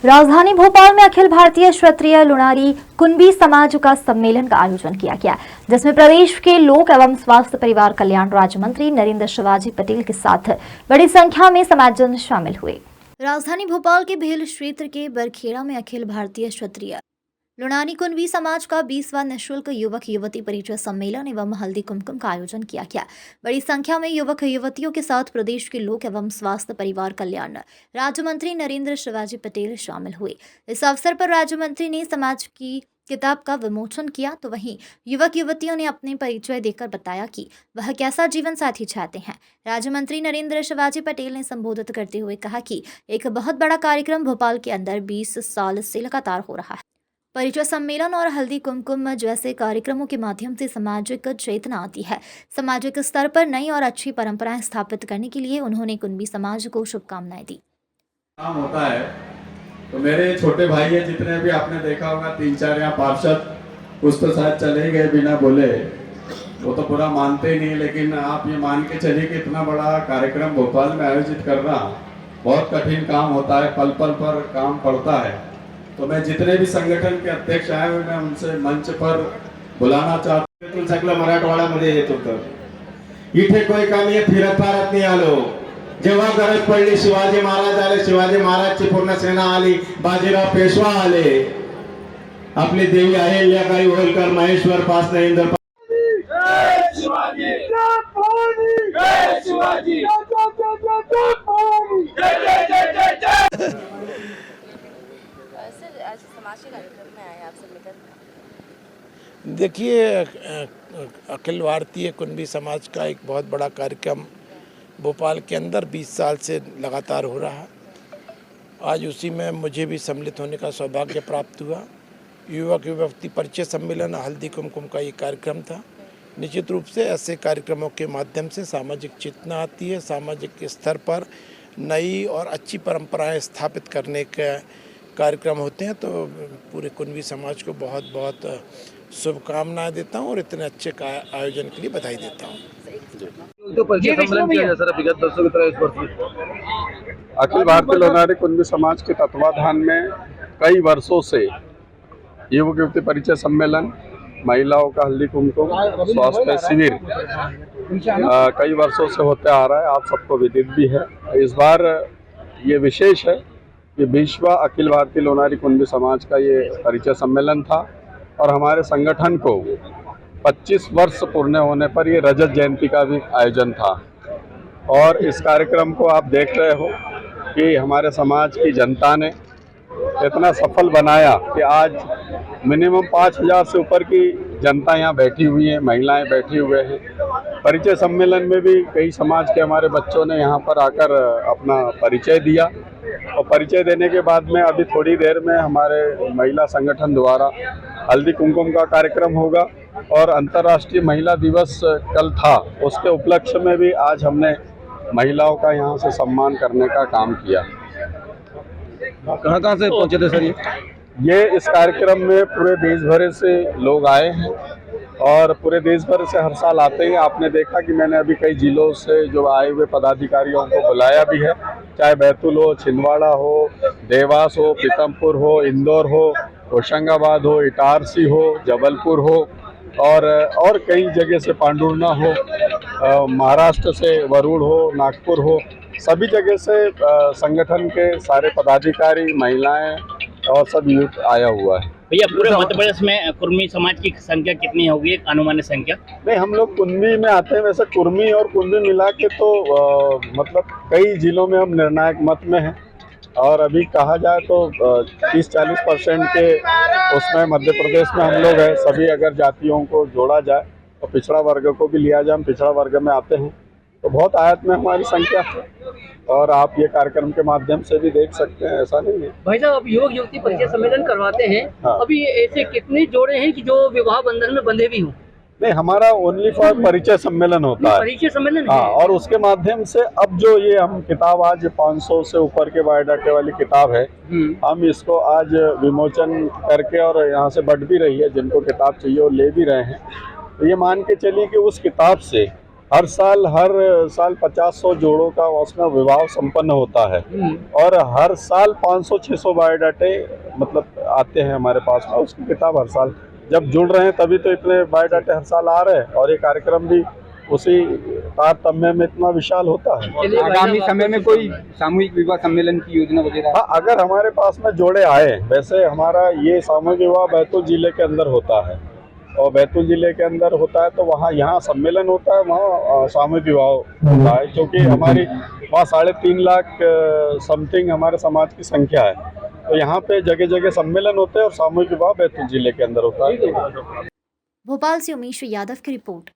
राजधानी भोपाल में अखिल भारतीय क्षत्रिय लुणारी कुंभी समाज का सम्मेलन का आयोजन किया गया, जिसमें प्रदेश के लोक एवं स्वास्थ्य परिवार कल्याण राज्य मंत्री नरेंद्र शिवाजी पटेल के साथ बड़ी संख्या में समाजजन शामिल हुए। राजधानी भोपाल के भेल क्षेत्र के बरखेड़ा में अखिल भारतीय क्षत्रिय लुणानी कुंभी समाज का 20वां निःशुल्क युवक युवती परिचय सम्मेलन एवं हल्दी कुमकुम का आयोजन किया गया। बड़ी संख्या में युवक युवतियों के साथ प्रदेश के लोक एवं स्वास्थ्य परिवार कल्याण राज्य मंत्री नरेंद्र शिवाजी पटेल शामिल हुए। इस अवसर पर राज्य मंत्री ने समाज की किताब का विमोचन किया, तो वहीं युवक युवतियों ने अपने परिचय देकर बताया कि वह कैसा जीवन साथी चाहते हैं। राज्य मंत्री नरेंद्र शिवाजी पटेल ने संबोधित करते हुए कहा कि एक बहुत बड़ा कार्यक्रम भोपाल के अंदर 20 साल से लगातार हो रहा है। परिचय सम्मेलन और हल्दी कुमकुम जैसे कार्यक्रमों के माध्यम से सामाजिक चेतना आती है। सामाजिक स्तर पर नई और अच्छी परंपराएं स्थापित करने के लिए उन्होंने कुंभी समाज को शुभकामनाएं दी। काम होता है तो मेरे छोटे भाई है, जितने भी आपने देखा होगा 3-4 यहाँ पार्षद, कुछ तो शायद चले गए बिना बोले, वो तो पूरा मानते ही नहीं, लेकिन आप ये मान के चलिए कि इतना बड़ा कार्यक्रम भोपाल में आयोजित करना बहुत कठिन काम होता है, पल पल पर काम पड़ता है। तो मैं जितने भी संगठन के अध्यक्ष आए हुए मैं उनसे मंच पर बुलाना चाहता हूं। सगळं मराठवाड्यामध्ये येत होतं। इथे कोई कमी फिरत फारत नाही आलो। जेव्हा गरज पडली शिवाजी महाराज आले, शिवाजी महाराजची पूर्ण सेना आली, बाजीराव पेशवा आले, आपली देवी अहिल्याबाई होळकर, महेश्वर पासने, इंद्र शिवाजी शिवाजी आज समाज के कार्यक्रम में आए आप सम्मेलन। देखिए, अखिल भारतीय कुंभी समाज का एक बहुत बड़ा कार्यक्रम भोपाल के अंदर 20 साल से लगातार हो रहा है। आज उसी में मुझे भी सम्मिलित होने का सौभाग्य प्राप्त हुआ। युवक युवती परिचय सम्मेलन हल्दी कुमकुम का ये कार्यक्रम था। निश्चित रूप से ऐसे कार्यक्रमों के माध्यम से सामाजिक चेतना आती है, सामाजिक स्तर पर नई और अच्छी परंपराएं स्थापित करने के कार्यक्रम होते हैं। तो पूरे कुंभी समाज को बहुत बहुत शुभकामनाएं देता हूं और इतने अच्छे आयोजन के लिए बधाई देता हूं। तो परिचय सम्मेलन किया जा सर विगत 10 से 23 वर्ष से अखिल भारतीय लुणारी कुंभी समाज के तत्वाधान में कई वर्षों से युवक युवती परिचय सम्मेलन, महिलाओं का हल्दी कुमकुम, स्वास्थ्य शिविर कई वर्षों से होते आ रहा है, आप सबको विदित भी है। इस बार ये विशेष है कि 20वां अखिल भारतीय लुणारी कुंभी समाज का ये परिचय सम्मेलन था और हमारे संगठन को 25 वर्ष पूर्ण होने पर ये रजत जयंती का भी आयोजन था। और इस कार्यक्रम को आप देख रहे हो कि हमारे समाज की जनता ने इतना सफल बनाया कि आज मिनिमम 5000 से ऊपर की जनता यहाँ बैठी हुई है, महिलाएं बैठी हुए हैं। परिचय सम्मेलन में भी कई समाज के हमारे बच्चों ने यहाँ पर आकर अपना परिचय दिया और परिचय देने के बाद में अभी थोड़ी देर में हमारे महिला संगठन द्वारा हल्दी कुमकुम का कार्यक्रम होगा और अंतर्राष्ट्रीय महिला दिवस कल था, उसके उपलक्ष्य में भी आज हमने महिलाओं का यहाँ से सम्मान करने का काम किया। कहाँ से पहुँचे थे सर ये इस कार्यक्रम में पूरे देश भर से लोग आए हैं और पूरे देश भर से हर साल आते हैं। आपने देखा कि मैंने अभी कई जिलों से जो आए हुए पदाधिकारियों को बुलाया भी है, चाहे बैतूल हो, छिंदवाड़ा हो, देवास हो, पीतमपुर हो, इंदौर हो, होशंगाबाद हो, इटारसी हो, जबलपुर हो और कई जगह से पांडुर्ना हो, महाराष्ट्र से वरुण हो, नागपुर हो, सभी जगह से संगठन के सारे पदाधिकारी, महिलाएं और सब यूथ आया हुआ है। भैया, पूरे मध्य प्रदेश में कुर्मी समाज की संख्या कितनी होगी, अनुमानित संख्या? नहीं, हम लोग कुंभी में आते हैं, वैसे कुर्मी और कुंभी मिला के तो मतलब कई जिलों में हम निर्णायक मत में हैं और अभी कहा जाए तो 30-40% के उसमें मध्य प्रदेश में हम लोग हैं। सभी अगर जातियों को जोड़ा जाए और पिछड़ा वर्ग को भी लिया जाए, हम पिछड़ा वर्ग में आते हैं, तो बहुत आयत में हमारी संख्या है और आप ये कार्यक्रम के माध्यम से भी देख सकते हैं, ऐसा नहीं है। भाई साहब, अब युवक युवती परिचय सम्मेलन करवाते हैं, हाँ। अभी ऐसे कितने जोड़े हैं कि जो विवाह बंधन में बंधे भी हों? नहीं, हमारा ओनली फॉर परिचय सम्मेलन होता है। परिचय सम्मेलन हाँ, है। और उसके माध्यम से अब जो ये हम किताब आज 500 से ऊपर के बायोडाटे वाली किताब है, हम इसको आज विमोचन करके और यहाँ से बढ़ भी रही है, जिनको किताब चाहिए वो ले भी रहे हैं। तो ये मान के चलिए कि उस किताब से हर साल 50-100 जोड़ों का उसमें विवाह संपन्न होता है और हर साल 500-600 बायोडाटे मतलब आते हैं हमारे पास में। उसकी किताब हर साल जब जुड़ रहे हैं तभी तो इतने बायोडाटे हर साल आ रहे हैं और ये कार्यक्रम भी उसी तारतम्य में इतना विशाल होता है। आगामी समय में कोई सामूहिक विवाह सम्मेलन की योजना वगैरह? हाँ, अगर हमारे पास में जोड़े आए, वैसे हमारा ये सामूहिक विवाह बैतूल जिले के अंदर होता है और बैतूल जिले के अंदर होता है तो वहाँ यहाँ सम्मेलन होता है, वहाँ सामूहिक विवाह होता है क्योंकि हमारी वहाँ 3.5 लाख समथिंग हमारे समाज की संख्या है, तो यहाँ पे जगह जगह सम्मेलन होते हैं और सामूहिक विवाह बैतूल जिले के अंदर होता है। भोपाल से उमेश यादव की रिपोर्ट।